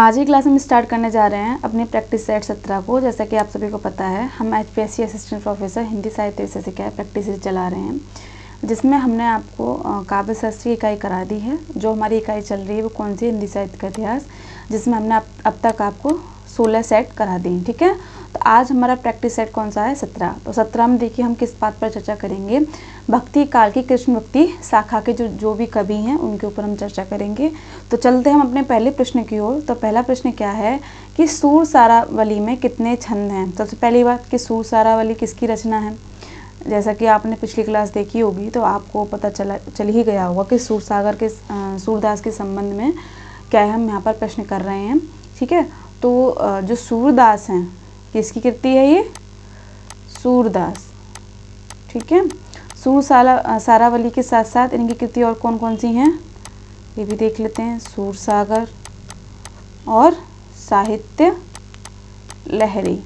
आज ही क्लास हम स्टार्ट करने जा रहे हैं अपनी प्रैक्टिस सेट 17 को। जैसा कि आप सभी को पता है, हम HPSC असिस्टेंट प्रोफेसर हिंदी साहित्य विषय से क्या प्रैक्टिस चला रहे हैं, जिसमें हमने आपको काव्य शास्त्र की इकाई करा दी है। जो हमारी इकाई चल रही है वो कौन सी, हिंदी साहित्य का इतिहास, जिसमें हमने अब तक आपको 16 सेट करा दी। ठीक है, तो आज हमारा प्रैक्टिस सेट कौन सा है, 17। तो 17 में देखिए हम किस बात पर चर्चा करेंगे, भक्ति काल की कृष्ण भक्ति शाखा के जो भी कवि हैं उनके ऊपर हम चर्चा करेंगे। तो चलते हम अपने पहले प्रश्न की ओर। तो पहला प्रश्न क्या है कि सूर सारावली में कितने छंद हैं। सबसे पहली बात कि सूर सारावली किसकी रचना है। जैसा कि आपने पिछली क्लास देखी होगी तो आपको पता चल ही गया होगा कि सूरसागर के सूरदास के संबंध में क्या है, हम यहाँ पर प्रश्न कर रहे हैं। ठीक है, तो जो सूरदास हैं किसकी कृति है, ये सूरदास। ठीक है, सूर सारावली के साथ साथ इनकी कृति और कौन कौन सी हैं ये भी देख लेते हैं। सूरसागर और साहित्य लहरी।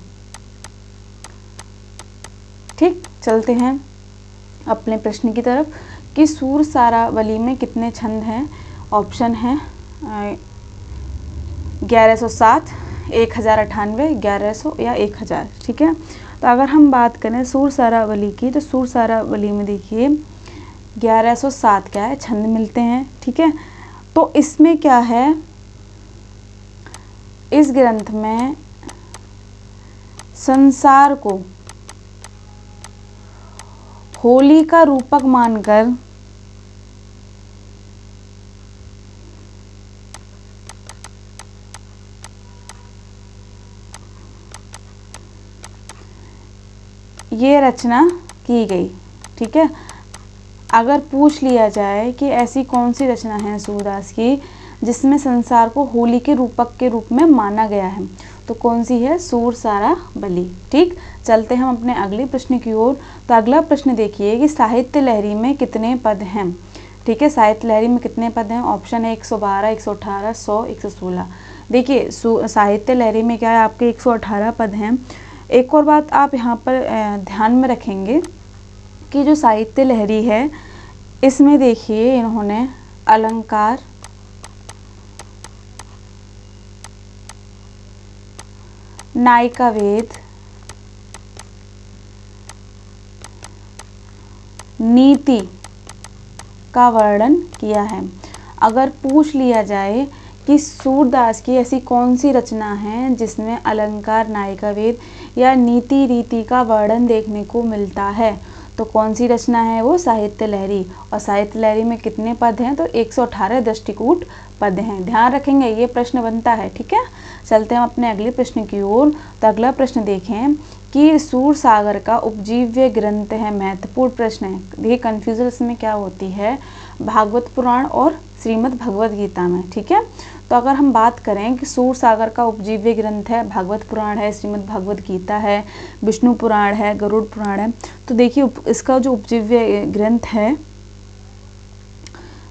ठीक, चलते हैं अपने प्रश्न की तरफ कि सूर सारावली में कितने छंद हैं। ऑप्शन है 1107, 1098, 1100 या 1000। ठीक है, तो अगर हम बात करें सूर सारावली की, तो सूर सारावली में देखिए 1107 क्या है, छंद मिलते हैं। ठीक है, तो इसमें क्या है, इस ग्रंथ में संसार को होली का रूपक मानकर ये रचना की गई। ठीक है, अगर पूछ लिया जाए कि ऐसी कौन सी रचना है सूरदास की जिसमें संसार को होली के रूपक के रूप में माना गया है, तो कौन सी है, सूर सारावली। ठीक, चलते हम अपने अगले प्रश्न की ओर। तो अगला प्रश्न देखिए कि साहित्य लहरी में कितने पद हैं। ठीक है, साहित्य लहरी में कितने पद हैं। ऑप्शन है 112, 118, 100, 116। देखिए साहित्य लहरी में क्या है, आपके 118 पद हैं। एक और बात आप यहाँ पर ध्यान में रखेंगे कि जो साहित्य लहरी है इसमें देखिए इन्होंने अलंकार, नायिका वेद, नीति का वर्णन किया है। अगर पूछ लिया जाए कि सूरदास की ऐसी कौन सी रचना है जिसमें अलंकार, नायिका वेद या नीति रीति का वर्णन देखने को मिलता है, तो कौन सी रचना है, वो साहित्य लहरी। और साहित्य लहरी में कितने पद हैं, तो 118 दृष्टिकूट पद हैं। ध्यान रखेंगे, ये प्रश्न बनता है। ठीक है, चलते हैं अपने अगले प्रश्न की ओर। तो अगला प्रश्न देखें कि सूरसागर का उपजीव्य ग्रंथ है। महत्वपूर्ण प्रश्न है, देखिए कन्फ्यूजन इसमें क्या होती है, भागवत पुराण और श्रीमद् भगवत गीता में। ठीक है, तो अगर हम बात करें कि सूरसागर का उपजीव्य ग्रंथ है, भागवत पुराण है, श्रीमद् भगवत गीता है, विष्णु पुराण है, गरुड़ पुराण है, तो देखिए इसका जो उपजीव्य ग्रंथ है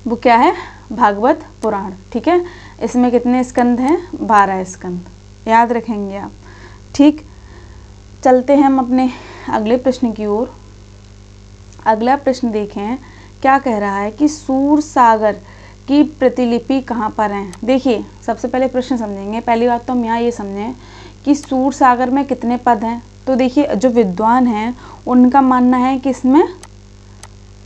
वो क्या है, भागवत पुराण। ठीक है, इसमें कितने स्कंद हैं, 12 स्कंद, याद रखेंगे आप। ठीक, चलते हैं हम अपने अगले प्रश्न की ओर। अगला प्रश्न देखें क्या कह रहा है कि सूरसागर की प्रतिलिपि कहाँ पर है। देखिए सबसे पहले प्रश्न समझेंगे। पहली बात तो हम यहाँ ये समझें कि सूरसागर में कितने पद हैं। तो देखिए जो विद्वान हैं उनका मानना है कि इसमें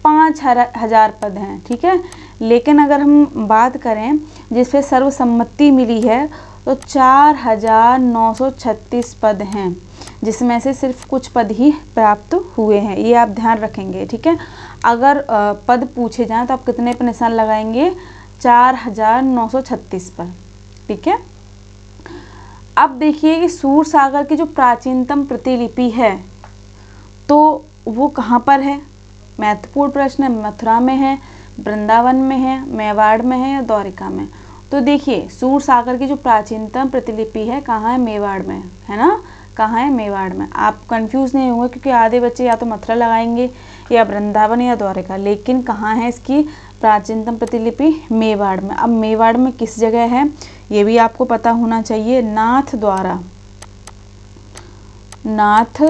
5000 पद हैं। ठीक है, लेकिन अगर हम बात करें जिस पे सर्वसम्मति मिली है तो 4936 पद हैं, जिसमें से सिर्फ कुछ पद ही प्राप्त हुए हैं। ये आप ध्यान रखेंगे। ठीक है, अगर पद पूछे जाएं तो आप कितने पर निशान लगाएंगे, 4936 पर। ठीक है, अब देखिए कि सूरसागर की जो प्राचीनतम प्रतिलिपि है तो वो कहाँ पर है। महत्वपूर्ण प्रश्न है, मथुरा में है, वृंदावन में है, मेवाड़ में है या द्वारिका में। तो देखिए सूरसागर की जो प्राचीनतम प्रतिलिपि है कहाँ है, मेवाड़ में है ना, कहाँ है, मेवाड़ में। आप कंफ्यूज नहीं होंगे क्योंकि आधे बच्चे या तो मथुरा लगाएंगे या वृंदावन या द्वारिका, लेकिन कहाँ है इसकी प्राचीनतम प्रतिलिपि, मेवाड़ में। अब मेवाड़ में किस जगह है ये भी आपको पता होना चाहिए, नाथ द्वारा, नाथ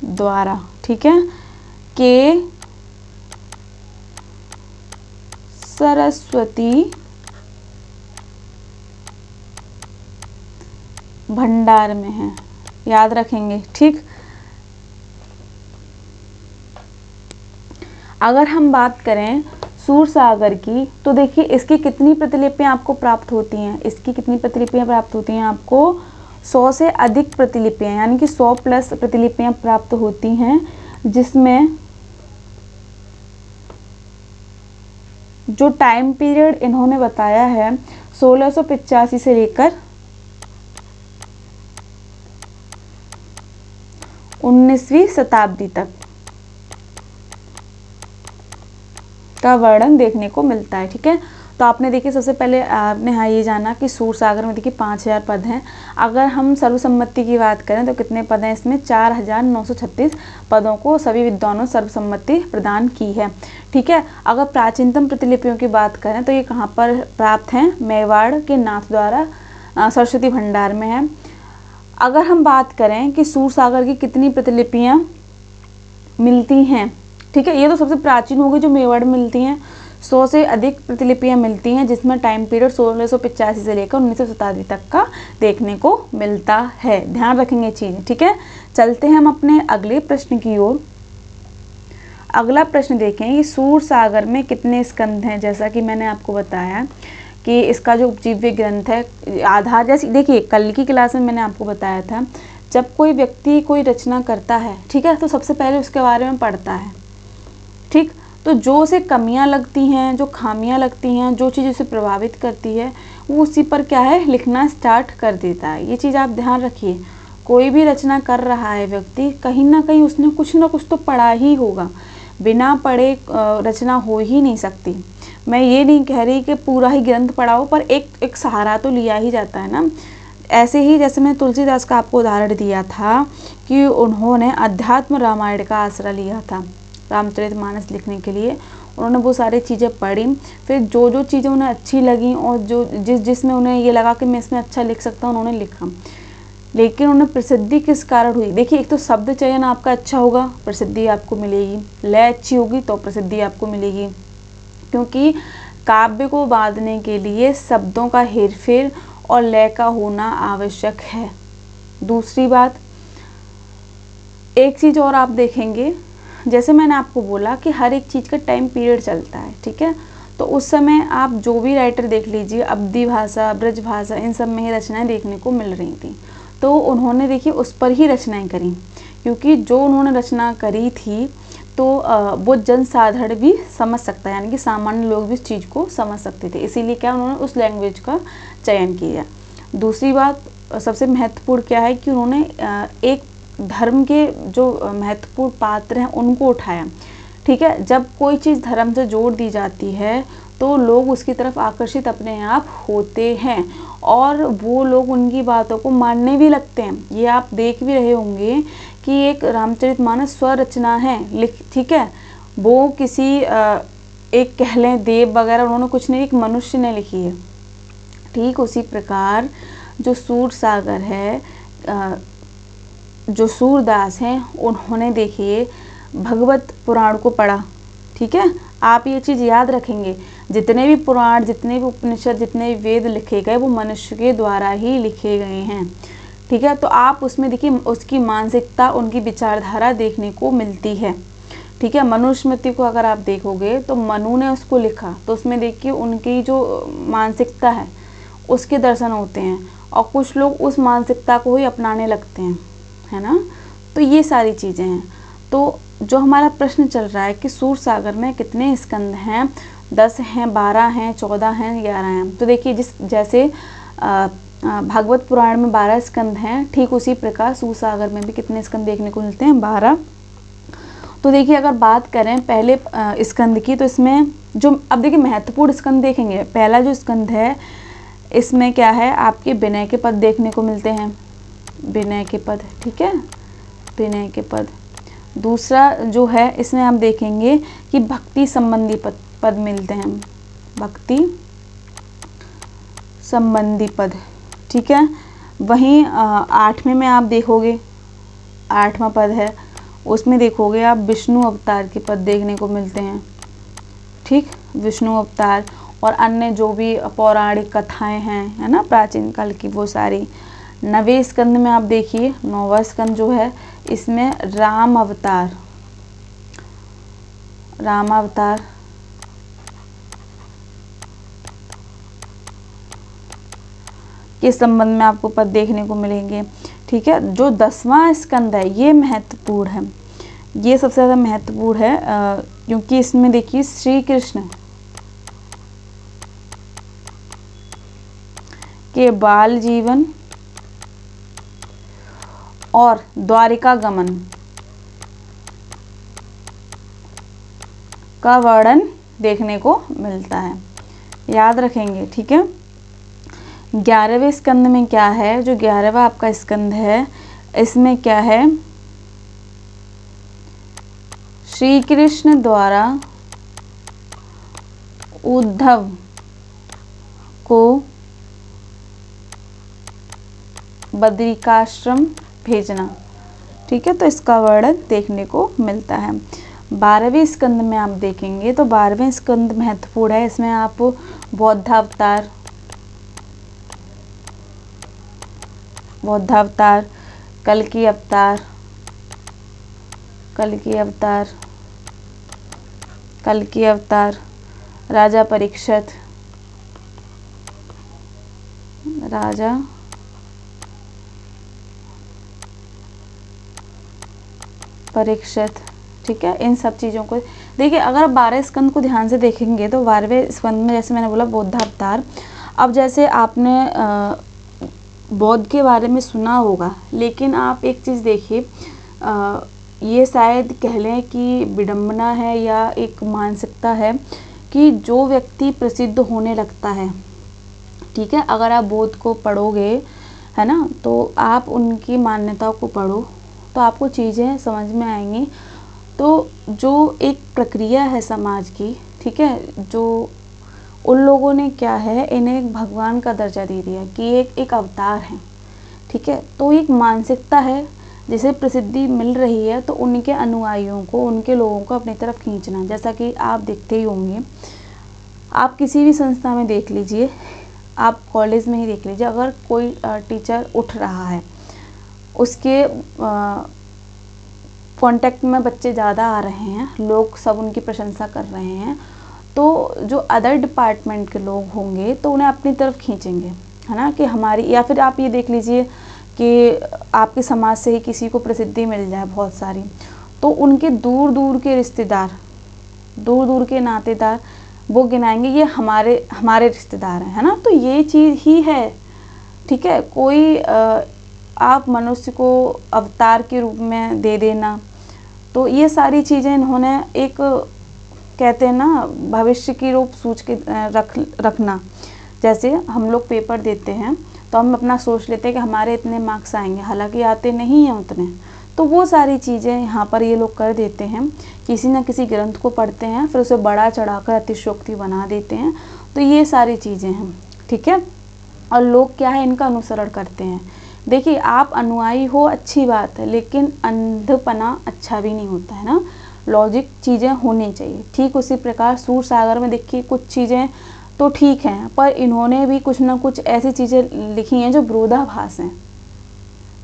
द्वारा। ठीक है, के सरस्वती भंडार में है, याद रखेंगे। ठीक, अगर हम बात करें सूरसागर की, तो देखिए इसकी कितनी प्रतिलिपियां आपको प्राप्त होती हैं, इसकी कितनी प्रतिलिपियां प्राप्त होती हैं आपको 100 से अधिक प्रतिलिपियां, यानी कि 100 प्लस प्रतिलिपियां प्राप्त होती हैं, जिसमें जो टाइम पीरियड इन्होंने बताया है 1685 से लेकर 19वीं शताब्दी तक का वर्णन देखने को मिलता है। ठीक है, तो आपने देखिए सबसे पहले आपने हाँ ये जाना कि सूरसागर में देखिए 5000 पद हैं। अगर हम सर्वसम्मति की बात करें तो कितने पद हैं इसमें, 4936 पदों को सभी विद्वानों ने सर्वसम्मति प्रदान की है। ठीक है, अगर प्राचीनतम प्रतिलिपियों की बात करें तो ये कहाँ पर प्राप्त हैं, मेवाड़ के नाथ द्वारा सरस्वती भंडार में है। अगर हम बात करें कि सूरसागर की कितनी प्रतिलिपियां मिलती हैं, ठीक है, ये तो सबसे प्राचीन होगी जो मेवाड़ में मिलती हैं। 100 से अधिक प्रतिलिपियां मिलती हैं, जिसमें टाइम पीरियड 1685 से लेकर 19वीं शताब्दी तक का देखने को मिलता है। ध्यान रखेंगे चीज़ें। ठीक है, चलते हैं हम अपने अगले प्रश्न की ओर। अगला प्रश्न देखें कि सूरसागर में कितने स्कंध हैं। जैसा कि मैंने आपको बताया कि इसका जो उपजीव्य ग्रंथ है आधार, जैसे देखिए कल की क्लास में मैंने आपको बताया था, जब कोई व्यक्ति कोई रचना करता है, ठीक है, तो सबसे पहले उसके बारे में पढ़ता है। ठीक, तो जो उसे कमियां लगती हैं, जो खामियां लगती हैं, जो चीज़ उसे प्रभावित करती है, वो उसी पर क्या है लिखना स्टार्ट कर देता है। ये चीज़ आप ध्यान रखिए, कोई भी रचना कर रहा है व्यक्ति, कहीं ना कहीं उसने कुछ ना कुछ तो पढ़ा ही होगा, बिना पढ़े रचना हो ही नहीं सकती। मैं ये नहीं कह रही कि पूरा ही ग्रंथ पढ़ाओ, पर एक सहारा तो लिया ही जाता है ना। ऐसे ही जैसे मैं तुलसीदास का आपको उदाहरण दिया था कि उन्होंने अध्यात्म रामायण का आसरा लिया था रामचरितमानस लिखने के लिए। उन्होंने वो सारी चीज़ें पढ़ी, फिर जो जो चीज़ें उन्हें अच्छी लगी और जो जिसमें उन्हें ये लगा कि मैं इसमें अच्छा लिख सकता हूँ, उन्होंने लिखा। लेकिन उन्हें प्रसिद्धि किस कारण हुई, देखिए एक तो शब्द चयन आपका अच्छा होगा, प्रसिद्धि आपको मिलेगी, लय अच्छी होगी तो प्रसिद्धि आपको मिलेगी, क्योंकि काव्य को बांधने के लिए शब्दों का हेरफेर और लय का होना आवश्यक है। दूसरी बात, एक चीज़ और आप देखेंगे, जैसे मैंने आपको बोला कि हर एक चीज़ का टाइम पीरियड चलता है, ठीक है, तो उस समय आप जो भी राइटर देख लीजिए, अवधी भाषा, ब्रज भाषा, इन सब में ही रचनाएं देखने को मिल रही थी। तो उन्होंने देखिए उस पर ही रचनाएं करी, क्योंकि जो उन्होंने रचना करी थी तो वो जनसाधारण भी समझ सकता है, यानी कि सामान्य लोग भी इस चीज़ को समझ सकते थे, इसीलिए क्या उन्होंने उस लैंग्वेज का चयन किया। दूसरी बात सबसे महत्वपूर्ण क्या है कि उन्होंने एक धर्म के जो महत्वपूर्ण पात्र हैं उनको उठाया। ठीक है, जब कोई चीज़ धर्म से जोड़ दी जाती है तो लोग उसकी तरफ आकर्षित अपने आप होते हैं और वो लोग उनकी बातों को मानने भी लगते हैं। ये आप देख भी रहे होंगे कि एक रामचरितमानस स्वरचना है, ठीक है, वो किसी एक कह लें देव वगैरह उन्होंने कुछ नहीं, एक मनुष्य ने लिखी है। ठीक उसी प्रकार जो सूरसागर है, जो सूरदास हैं, उन्होंने देखिए भगवत पुराण को पढ़ा। ठीक है, आप ये चीज़ याद रखेंगे, जितने भी पुराण, जितने भी उपनिषद, जितने भी वेद लिखे गए वो मनुष्य के द्वारा ही लिखे गए हैं। ठीक है, तो आप उसमें देखिए उसकी मानसिकता, उनकी विचारधारा देखने को मिलती है। ठीक है, मनुस्मृति को अगर आप देखोगे तो मनु ने उसको लिखा, तो उसमें देखिए उनकी जो मानसिकता है उसके दर्शन होते हैं, और कुछ लोग उस मानसिकता को ही अपनाने लगते हैं, है ना। तो ये सारी चीज़ें हैं। तो जो हमारा प्रश्न चल रहा है कि सूरसागर में कितने स्कंद हैं, 10 हैं, 12 हैं, 14 हैं, 11 हैं। तो देखिए जैसे भागवत पुराण में 12 स्कंद हैं, ठीक उसी प्रकार सूरसागर में भी कितने स्कंद देखने को मिलते हैं, 12। तो देखिए अगर बात करें पहले स्कंद की, तो इसमें जो अब देखिए महत्वपूर्ण स्कंद देखेंगे। पहला जो स्कंद है इसमें क्या है, आपके विनय के पद देखने को मिलते हैं, विनय के पद, ठीक है, विनय के पद। दूसरा जो है इसमें हम देखेंगे कि भक्ति संबंधी पद मिलते हैं, भक्ति संबंधी पद, ठीक है। वहीं 8वें में आप देखोगे, 8वां पद है, उसमें देखोगे आप विष्णु अवतार के पद देखने को मिलते हैं। ठीक, विष्णु अवतार और अन्य जो भी पौराणिक कथाएं हैं, है ना, प्राचीन काल की वो सारी। 9वें स्कंद में आप देखिए, 9वां स्कंद जो है इसमें राम अवतार के संबंध में आपको पद देखने को मिलेंगे। ठीक है, जो 10वां स्कंद है ये महत्वपूर्ण है, ये सबसे ज़्यादा महत्वपूर्ण है क्योंकि इसमें देखिए श्री कृष्ण के बाल जीवन और द्वारिका गमन का वर्णन देखने को मिलता है, याद रखेंगे। ठीक है, 11वें स्कंद में क्या है, जो 11वां आपका स्कंद है इसमें क्या है, श्री कृष्ण द्वारा उद्धव को बद्रिकाश्रम भेजना। ठीक है, तो इसका वर्णन देखने को मिलता है। 12वें स्कंद में आप देखेंगे तो 12वें स्कंद महत्वपूर्ण है, इसमें आप बौद्धावतार, कल्कि अवतार, राजा परीक्षित। ठीक है, इन सब चीज़ों को देखिए। अगर 12 स्कंद को ध्यान से देखेंगे तो 12वें स्कंद में जैसे मैंने बोला बौद्धावतार। अब जैसे आपने बौद्ध के बारे में सुना होगा, लेकिन आप एक चीज़ देखिए, ये शायद कह लें कि विडंबना है या एक मानसिकता है कि जो व्यक्ति प्रसिद्ध होने लगता है, ठीक है, अगर आप बौद्ध को पढ़ोगे है ना, तो आप उनकी मान्यताओं को पढ़ो तो आपको चीज़ें समझ में आएंगी। तो जो एक प्रक्रिया है समाज की, ठीक है, जो उन लोगों ने क्या है, इन्हें एक भगवान का दर्जा दे दिया कि एक अवतार है। ठीक है, तो एक मानसिकता है, जिसे प्रसिद्धि मिल रही है तो उनके अनुयायियों को, उनके लोगों को अपनी तरफ खींचना। जैसा कि आप देखते ही होंगे, आप किसी भी संस्था में देख लीजिए, आप कॉलेज में ही देख लीजिए, अगर कोई टीचर उठ रहा है, उसके कांटेक्ट में बच्चे ज़्यादा आ रहे हैं, लोग सब उनकी प्रशंसा कर रहे हैं, तो जो अदर डिपार्टमेंट के लोग होंगे तो उन्हें अपनी तरफ खींचेंगे, है ना, कि हमारी। या फिर आप ये देख लीजिए कि आपके समाज से ही किसी को प्रसिद्धि मिल जाए बहुत सारी, तो उनके दूर दूर के रिश्तेदार, दूर दूर के नातेदार वो गिनाएंगे ये हमारे रिश्तेदार हैं, है ना। तो ये चीज़ ही है। ठीक है, कोई आप मनुष्य को अवतार के रूप में दे देना, तो ये सारी चीज़ें इन्होंने एक, कहते हैं ना, भविष्य की रूप सोच के रखना। जैसे हम लोग पेपर देते हैं तो हम अपना सोच लेते हैं कि हमारे इतने मार्क्स आएंगे, हालांकि आते नहीं हैं उतने। तो वो सारी चीज़ें यहाँ पर ये लोग कर देते हैं, किसी न किसी ग्रंथ को पढ़ते हैं, फिर उसे बड़ा चढ़ाकर अतिशयोक्ति बना देते हैं। तो ये सारी चीज़ें हैं। ठीक है, और लोग क्या है, इनका अनुसरण करते हैं। देखिए, आप अनुयायी हो अच्छी बात है, लेकिन अंधपना अच्छा भी नहीं होता है ना, लॉजिक चीज़ें होनी चाहिए। ठीक उसी प्रकार सूर सागर में देखिए, कुछ चीज़ें तो ठीक हैं, पर इन्होंने भी कुछ ना कुछ ऐसी चीज़ें लिखी हैं जो विरोधाभास हैं,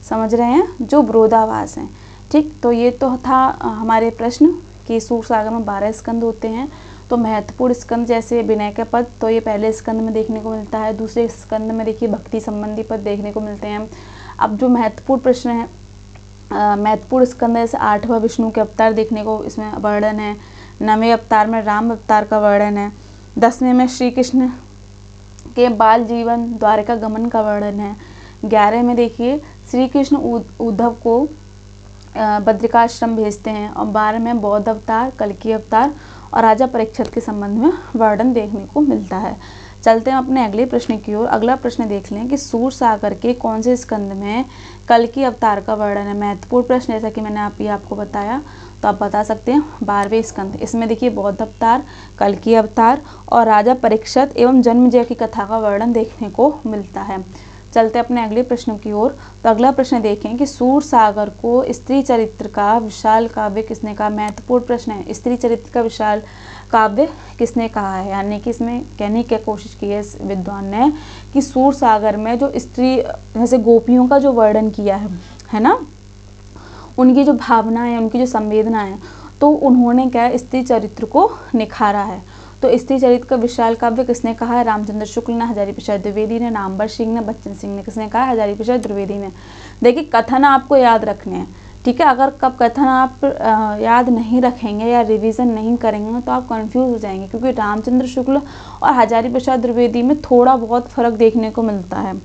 समझ रहे हैं, जो विरोधाभास हैं। ठीक, तो ये तो था हमारे प्रश्न कि सूर सागर में 12 स्कंद होते हैं। तो महत्वपूर्ण स्कंद जैसे विनय का पद, तो ये पहले स्कंद में देखने को मिलता है। दूसरे स्कंद में देखिए भक्ति संबंधी पद देखने को मिलते हैं। अब जो महत्वपूर्ण प्रश्न है, महत्वपूर्ण स्कंद जैसे 8वां विष्णु के अवतार देखने को इसमें वर्णन है। 9वें अवतार में राम अवतार का वर्णन है। 10वें में श्री कृष्ण के बाल जीवन द्वारिका गमन का वर्णन है। 11वें में देखिए श्री कृष्ण उद्धव को बद्रिकाश्रम भेजते हैं। और 12वें में बौद्ध अवतार, कल्कि अवतार और राजा परीक्षित के संबंध में वर्णन देखने को मिलता है। चलते हैं अपने अगले प्रश्न की ओर। अगला प्रश्न देख लें कि सूर सागर के कौन से स्कंद में कल्कि अवतार का वर्णन है। महत्वपूर्ण प्रश्न, जैसा कि मैंने आपको बताया, तो आप बता सकते हैं 12वें स्कंद। इसमें देखिए बौद्ध अवतार, कल्कि अवतार और राजा परीक्षित एवं जन्मेजय की कथा का वर्णन देखने को मिलता है। चलते अपने अगले प्रश्न की ओर। तो अगला प्रश्न देखें कि सूरसागर को स्त्री चरित्र का विशाल काव्य किसने कहा। महत्वपूर्ण प्रश्न है, स्त्री चरित्र का विशाल काव्य किसने कहा है। यानी कि इसमें कहने की कोशिश की है इस विद्वान ने कि सूरसागर में जो स्त्री जैसे गोपियों का जो वर्णन किया है ना, उनकी जो भावनाएं, उनकी जो संवेदनाएं, तो उन्होंने क्या स्त्री चरित्र को निखारा है। तो स्त्री चरित्र का विशाल काव्य किसने कहा है। रामचंद्र शुक्ल ने, हजारी प्रसाद द्विवेदी ने, नामवर सिंह ने, बच्चन सिंह ने। किसने कहा है। हजारी प्रसाद द्विवेदी ने। देखिए कथन आपको याद रखने हैं, ठीक है। अगर कब कथन आप याद नहीं रखेंगे या रिवीजन नहीं करेंगे तो आप कंफ्यूज हो जाएंगे, क्योंकि रामचंद्र शुक्ल और हजारी प्रसाद द्विवेदी में थोड़ा बहुत फर्क देखने को मिलता है,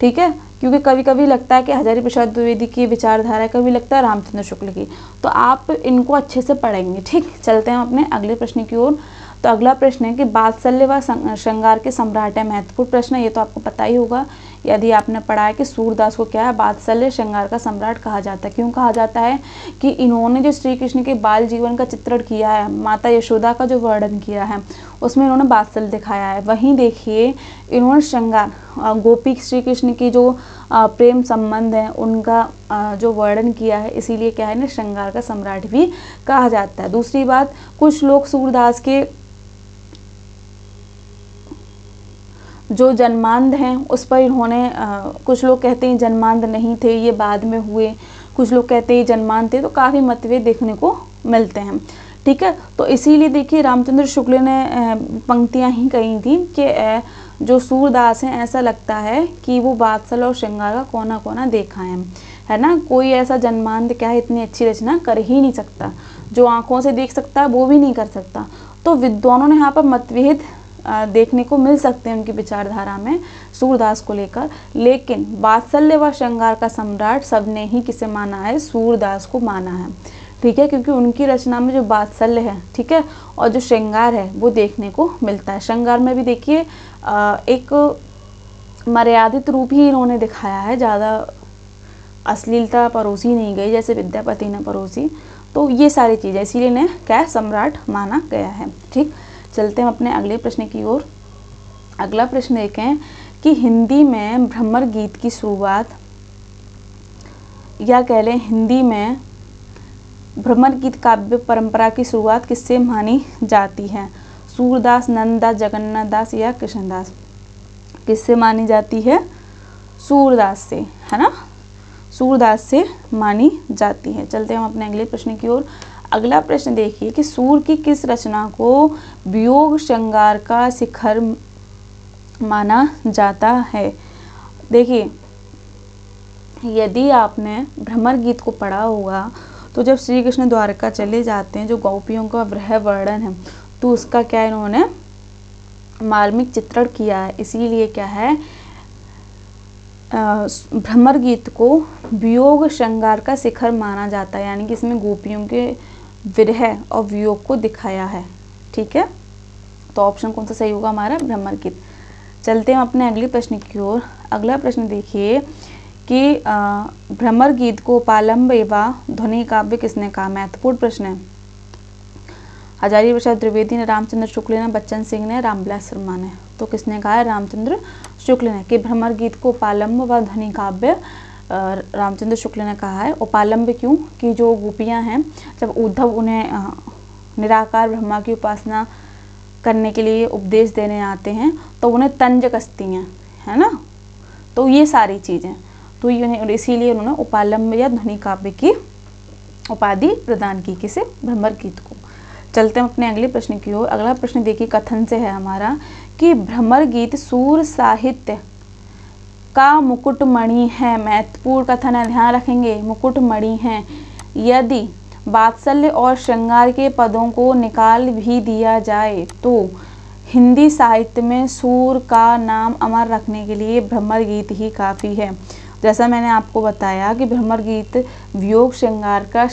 ठीक है। क्योंकि कभी कभी लगता है कि हजारी प्रसाद द्विवेदी की विचारधारा है, कभी लगता है रामचंद्र शुक्ल की, तो आप इनको अच्छे से पढ़ेंगे, ठीक। चलते हैं अपने अगले प्रश्न की ओर। तो अगला प्रश्न है कि वात्सल्य व श्रृंगार के सम्राट है। महत्वपूर्ण प्रश्न है, ये तो आपको पता ही होगा यदि आपने पढ़ा है कि सूरदास को क्या है, वात्सल्य श्रृंगार का सम्राट कहा जाता है। क्यों कहा जाता है कि इन्होंने जो श्री कृष्ण के बाल जीवन का चित्रण किया है, माता यशोदा का जो वर्णन किया है, उसमें इन्होंने वात्सल्य दिखाया है। वहीं देखिए इन्होंने श्रृंगार, गोपी श्री कृष्ण की जो प्रेम संबंध है उनका जो वर्णन किया है, इसीलिए क्या है ना, श्रृंगार का सम्राट भी कहा जाता है। दूसरी बात, कुछ लोग सूरदास के जो जन्मांध हैं उस पर इन्होंने कुछ लोग कहते हैं जन्मांध नहीं थे, ये बाद में हुए, कुछ लोग कहते हैं जन्मांध थे, तो काफ़ी मतभेद देखने को मिलते हैं, ठीक है। तो इसीलिए देखिए रामचंद्र शुक्ल ने पंक्तियां ही कही थी कि जो सूरदास हैं ऐसा लगता है कि वो वात्सल और श्रृंगार का कोना कोना देखा है ना। कोई ऐसा जन्मांध क्या है इतनी अच्छी रचना कर ही नहीं सकता, जो आंखों से देख सकता है वो भी नहीं कर सकता। तो विद्वानों ने यहाँ पर मतभेद देखने को मिल सकते हैं उनकी विचारधारा में सूरदास को लेकर, लेकिन वात्सल्य व श्रृंगार का सम्राट सबने ही किसे माना है, सूरदास को माना है, ठीक है। क्योंकि उनकी रचना में जो वात्सल्य है, ठीक है, और जो श्रृंगार है वो देखने को मिलता है। श्रृंगार में भी देखिए एक मर्यादित रूप ही इन्होंने दिखाया है, ज़्यादा अश्लीलता परोसी नहीं गई जैसे विद्यापति ने परोसी। तो ये सारी चीज़ें इसीलिए इन्हें क्या सम्राट माना गया है, ठीक। चलते हैं अपने अगले प्रश्न की ओर। अगला प्रश्न देखें कि हिंदी में भ्रमर गीत की शुरुआत, या कह लें हिंदी में भ्रमर गीत काव्य परंपरा की शुरुआत किससे मानी जाती है। सूरदास, नंददास, जगन्नाथ दास या कृष्णदास। किससे मानी जाती है, सूरदास से, है ना, सूरदास से मानी जाती है। चलते हैं हम अपने अगले प्रश्न की ओर। अगला प्रश्न देखिए कि सूर की किस रचना को वियोग श्रृंगार का शिखर माना जाता है। देखिए यदि आपने भ्रमर गीत को पढ़ा होगा तो जब श्री कृष्ण द्वारका चले जाते हैं, जो गोपियों का वृह वर्णन है, तो उसका क्या इन्होंने मार्मिक चित्रण किया है। इसीलिए क्या है, भ्रमर गीत को वियोग श्रृंगार का शिखर माना जाता है, यानी कि इसमें गोपियों के विरह और वियोग को दिखाया है, ठीक है। तो ऑप्शन कौन सा सही होगा हमारा, भ्रमर गीत। चलते हैं अपने अगले प्रश्न की ओर। अगला प्रश्न देखिए कि भ्रमर गीत को उपालंब एवं ध्वनि काव्य किसने कहा। महत्वपूर्ण प्रश्न है। हजारी प्रसाद द्विवेदी ने, रामचंद्र शुक्ल ने, बच्चन सिंह ने, रामविलास शर्मा ने। तो किसने कहा है, रामचंद्र शुक्ल ने, कि भ्रमर गीत को उपालंब व ध्वनि काव्य रामचंद्र शुक्ल ने कहा है। उपालंब क्यों, कि जो गोपियां हैं जब उद्धव उन्हें निराकार ब्रह्मा की उपासना करने के लिए उपदेश देने आते हैं तो उन्हें तंज कसती हैं, है ना, तो ये सारी चीज़ें, तो इसीलिए उन्होंने उपालंब या ध्वनि काव्य की उपाधि प्रदान की, किसे, भ्रमर गीत को। चलते हैं अपने अगले प्रश्न की ओर। अगला प्रश्न देखिए कथन से है हमारा कि भ्रमर गीत सूर साहित्य का मुकुटमणि है। महत्वपूर्ण कथन है, ध्यान रखेंगे, मुकुटमणि है। यदि वात्सल्य और श्रृंगार के पदों को निकाल भी दिया जाए तो हिंदी साहित्य में सूर का नाम अमर रखने के लिए भ्रमर गीत ही काफ़ी है। जैसा मैंने आपको बताया कि भ्रमर गीत वियोग श्रृंगार का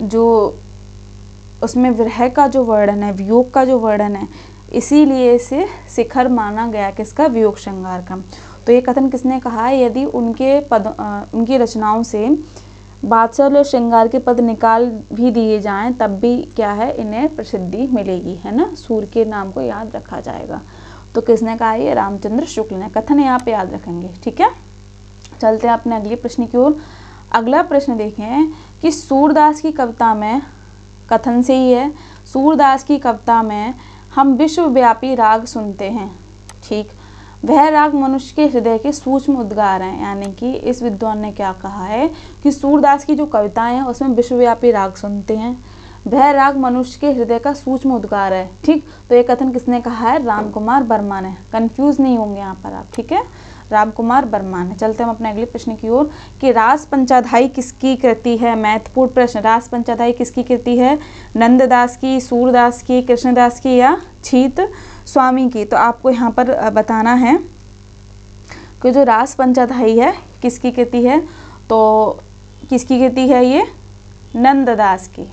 जो उसमें विरह का जो वर्णन है, वियोग का जो वर्णन है, इसीलिए इसे शिखर माना गया, किसका, वियोग श्रृंगार का। तो ये कथन किसने कहा है, यदि उनकी रचनाओं से वात्सल्य और श्रृंगार के पद निकाल भी दिए जाएं तब भी क्या है, इन्हें प्रसिद्धि मिलेगी, है ना, सूर के नाम को याद रखा जाएगा। तो किसने कहा ये? रामचंद्र शुक्ल ने। कथन यहाँ पे याद रखेंगे, ठीक है। चलते हैं अपने अगले प्रश्न की ओर। अगला प्रश्न देखें कि सूरदास की कविता में, कथन से ही है, सूरदास की कविता में हम विश्वव्यापी राग सुनते हैं, ठीक। वह राग मनुष्य के हृदय के सूक्ष्म उद्गार हैं। यानी कि इस विद्वान ने क्या कहा है कि सूरदास की जो कविताएं हैं उसमें विश्वव्यापी राग सुनते हैं, वह राग मनुष्य के हृदय का सूक्ष्म उद्गार है, ठीक। तो ये कथन किसने कहा है? रामकुमार वर्मा ने। कंफ्यूज नहीं होंगे यहाँ पर आप, ठीक है, रामकुमार वर्मा ने। चलते हम अपने अगले प्रश्न की ओर कि रास पंचाध्यायी किसकी कृति है? महत्वपूर्ण प्रश्न। रास पंचाध्यायी किसकी कृति है? नंददास की, सूरदास की, कृष्णदास की या छीत स्वामी की? तो आपको यहाँ पर बताना है कि जो रास पंचाध्यायी है किसकी कृति है? तो किसकी कृति है ये? नंददास की,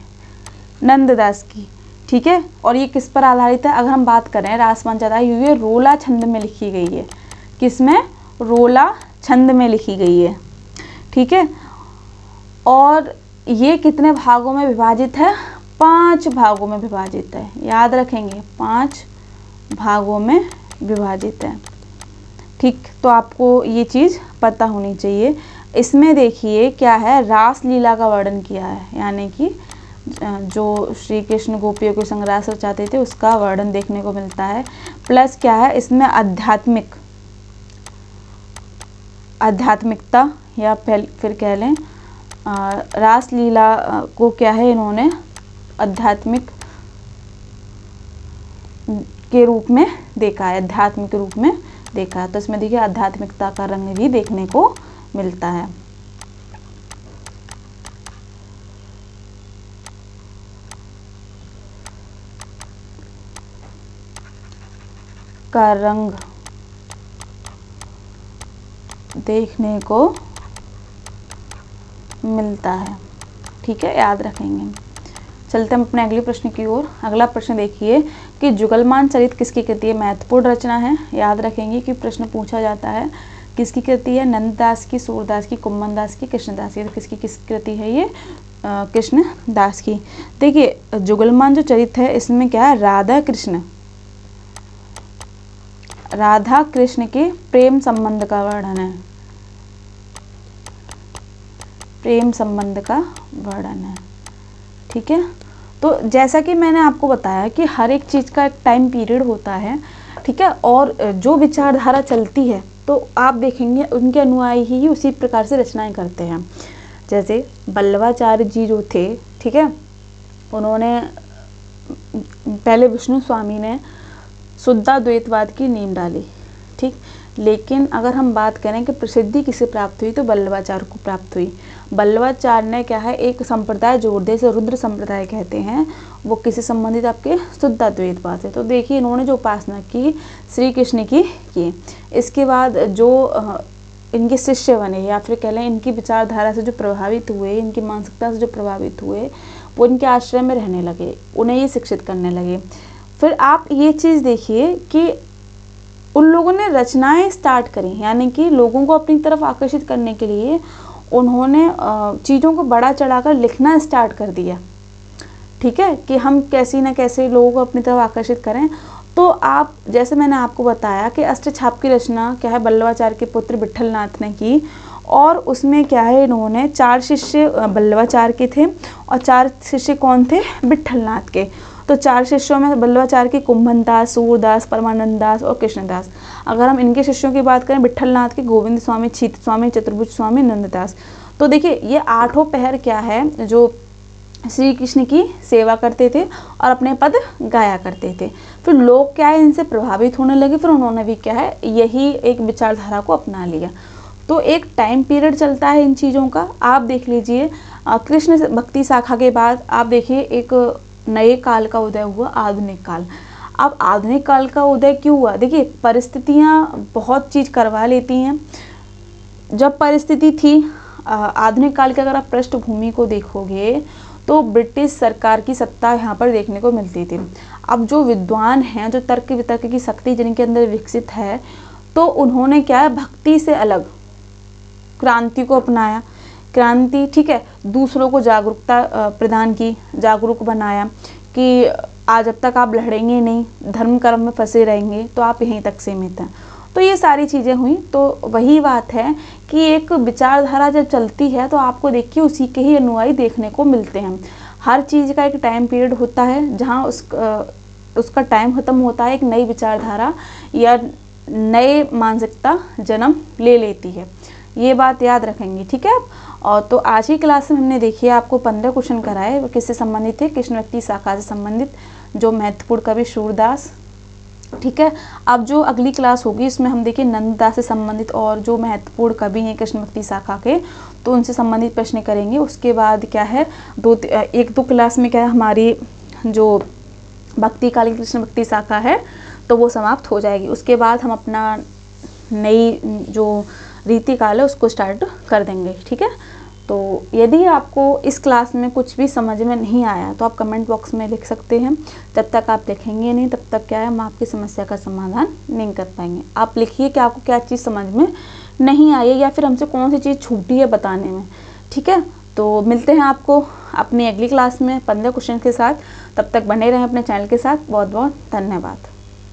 नंददास की, ठीक है। और ये किस पर आधारित है? अगर हम बात करें रास पंचाध्यायी, ये रोला छंद में लिखी गई है। किसमें? रोला छंद में लिखी गई है, ठीक है। और ये कितने भागों में विभाजित है? 5 भागों में विभाजित है। याद रखेंगे, 5 भागों में विभाजित है, ठीक। तो आपको ये चीज़ पता होनी चाहिए। इसमें देखिए क्या है, रास लीला का वर्णन किया है, यानी कि जो श्री कृष्ण गोपियों के संग रास रचाते थे उसका वर्णन देखने को मिलता है। प्लस क्या है इसमें आध्यात्मिकता या फिर कह लें रास लीला को क्या है इन्होंने आध्यात्मिक के रूप में देखा है, अध्यात्म के रूप में देखा है। तो इसमें देखिए आध्यात्मिकता का रंग भी देखने को मिलता है। का रंग देखने को मिलता है, ठीक है, याद रखेंगे। चलते हम अपने अगले प्रश्न की ओर। अगला प्रश्न देखिए कि जुगलमान चरित किसकी कृति है? महत्वपूर्ण रचना है, याद रखेंगे कि प्रश्न पूछा जाता है किसकी कृति है? नंददास की, सूरदास की, कुम्मनदास की, कृष्णदास की। तो किसकी किस कृति है ये? कृष्णदास की। देखिए जुगलमान जो चरित है इसमें क्या है? राधा कृष्ण के प्रेम संबंध का वर्णन है, प्रेम संबंध का वर्णन है, ठीक है। तो जैसा कि मैंने आपको बताया कि हर एक चीज़ का एक टाइम पीरियड होता है, ठीक है, और जो विचारधारा चलती है तो आप देखेंगे उनके अनुयायी ही उसी प्रकार से रचनाएं करते हैं। जैसे वल्लभाचार्य जी जो थे, ठीक है, उन्होंने पहले विष्णु स्वामी ने शुद्धाद्वैतवाद की नींव डाली, ठीक। लेकिन अगर हम बात करें कि प्रसिद्धि किसे प्राप्त हुई तो वल्लभाचार्य को प्राप्त हुई। वल्लभाचार्य ने क्या है एक संप्रदाय जोड़ दिया, इसे रुद्र संप्रदाय कहते हैं। वो किसे संबंधित? आपके शुद्धाद्वैतवाद से। तो देखिए इन्होंने जो उपासना की श्री कृष्ण की। इसके बाद जो इनके शिष्य बने या फिर कह लें इनकी विचारधारा से जो प्रभावित हुए, इनकी मानसिकता से जो प्रभावित हुए, वो इनके आश्रय में रहने लगे, उन्हें ये शिक्षित करने लगे। फिर आप ये चीज़ देखिए कि उन लोगों ने रचनाएं स्टार्ट करी, यानी कि लोगों को अपनी तरफ आकर्षित करने के लिए उन्होंने चीज़ों को बड़ा चढ़ाकर लिखना स्टार्ट कर दिया, ठीक है, कि हम कैसी न कैसे लोगों को अपनी तरफ आकर्षित करें। तो आप जैसे मैंने आपको बताया कि अष्टछाप की रचना क्या है वल्लभाचार्य के पुत्र विट्ठलनाथ ने की, और उसमें क्या है इन्होंने 4 शिष्य वल्लभाचार्य के थे और 4 शिष्य कौन थे? विट्ठलनाथ के। तो 4 शिष्यों में वल्लभाचार्य के कुम्भनदास, सूरदास, परमानंद दास और कृष्णदास। अगर हम इनके शिष्यों की बात करें विट्ठलनाथ के गोविंद स्वामी, छीत स्वामी, चतुर्भुज स्वामी, नंददास। तो देखिए ये 8 पहर क्या है जो श्री कृष्ण की सेवा करते थे और अपने पद गाया करते थे। फिर लोग क्या है इनसे प्रभावित होने लगे, फिर उन्होंने भी क्या है यही एक विचारधारा को अपना लिया। तो एक टाइम पीरियड चलता है इन चीज़ों का। आप देख लीजिए कृष्ण भक्ति शाखा के बाद आप देखिए एक नए काल का उदय हुआ, आधुनिक काल। अब आधुनिक काल का उदय क्यों हुआ? देखिए परिस्थितियाँ बहुत चीज़ करवा लेती हैं। जब परिस्थिति थी आधुनिक काल के अगर आप पृष्ठभूमि को देखोगे तो ब्रिटिश सरकार की सत्ता यहाँ पर देखने को मिलती थी। अब जो विद्वान हैं, जो तर्क वितर्क की शक्ति जिनके अंदर विकसित है, तो उन्होंने क्या है भक्ति से अलग क्रांति को अपनाया। क्रांति, ठीक है, दूसरों को जागरूकता प्रदान की, जागरूक बनाया कि आज जब तक आप लड़ेंगे नहीं, धर्म कर्म में फंसे रहेंगे, तो आप यहीं तक सीमित हैं। तो ये सारी चीज़ें हुई। तो वही बात है कि एक विचारधारा जब चलती है तो आपको देखिए उसी के ही अनुयायी देखने को मिलते हैं। हर चीज़ का एक टाइम पीरियड होता है जहाँ उसका टाइम ख़त्म होता है, एक नई विचारधारा या नए मानसिकता जन्म ले लेती है। ये बात याद रखेंगे, ठीक है। और तो आज की क्लास में हमने देखिए आपको 15 क्वेश्चन कराए, किससे संबंधित थे, कृष्ण भक्ति शाखा से संबंधित, जो महत्वपूर्ण कवि सूरदास, ठीक है। अब जो अगली क्लास होगी इसमें हम देखिए नंददास से संबंधित और जो महत्वपूर्ण कवि हैं कृष्ण भक्ति शाखा के, तो उनसे संबंधित प्रश्न करेंगे। उसके बाद क्या है, एक दो क्लास में क्या है, हमारी जो भक्तिकालीन कृष्ण भक्ति शाखा है तो वो समाप्त हो जाएगी। उसके बाद हम अपना नई जो रीति काल है उसको स्टार्ट कर देंगे, ठीक है। तो यदि आपको इस क्लास में कुछ भी समझ में नहीं आया तो आप कमेंट बॉक्स में लिख सकते हैं। जब तक आप लिखेंगे नहीं तब तक क्या है, हम आपकी समस्या का समाधान नहीं कर पाएंगे। आप लिखिए कि आपको क्या चीज़ समझ में नहीं आई है या फिर हमसे कौन सी चीज़ छूटी है बताने में, ठीक है। तो मिलते हैं आपको अपनी अगली क्लास में 15 क्वेश्चन के साथ। तब तक बने रहें अपने चैनल के साथ। बहुत बहुत धन्यवाद।